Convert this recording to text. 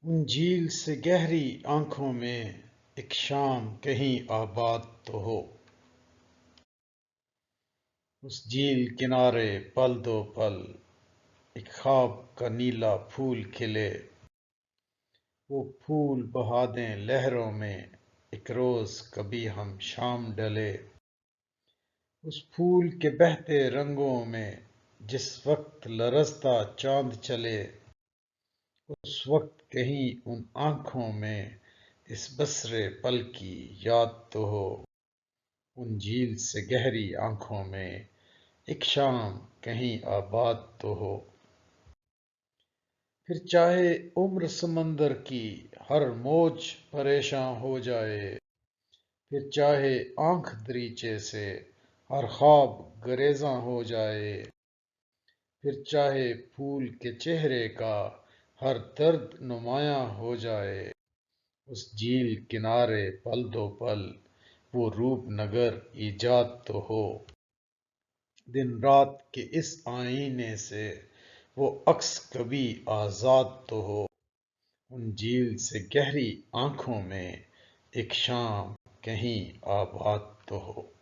ان جھیل سے گہری آنکھوں میں ایک شام کہیں آباد تو ہو۔ اس جھیل کنارے پل دو پل ایک خواب کا نیلا پھول کھلے، وہ پھول بہا دیں لہروں میں ایک روز کبھی ہم شام ڈلے۔ اس پھول کے بہتے رنگوں میں جس وقت لرزتا چاند چلے، اس وقت کہیں ان آنکھوں میں اس بسرے پل کی یاد تو ہو۔ ان جھیل سے گہری آنکھوں میں ایک شام کہیں آباد تو ہو۔ پھر چاہے عمر سمندر کی ہر موج پریشاں ہو جائے، پھر چاہے آنکھ دریچے سے ہر خواب گریزاں ہو جائے، پھر چاہے پھول کے چہرے کا ہر درد نمایاں ہو جائے، اس جھیل کنارے پل دو پل وہ روپ نگر ایجاد تو ہو۔ دن رات کے اس آئینے سے وہ عکس کبھی آزاد تو ہو۔ ان جھیل سے گہری آنکھوں میں ایک شام کہیں آباد تو ہو۔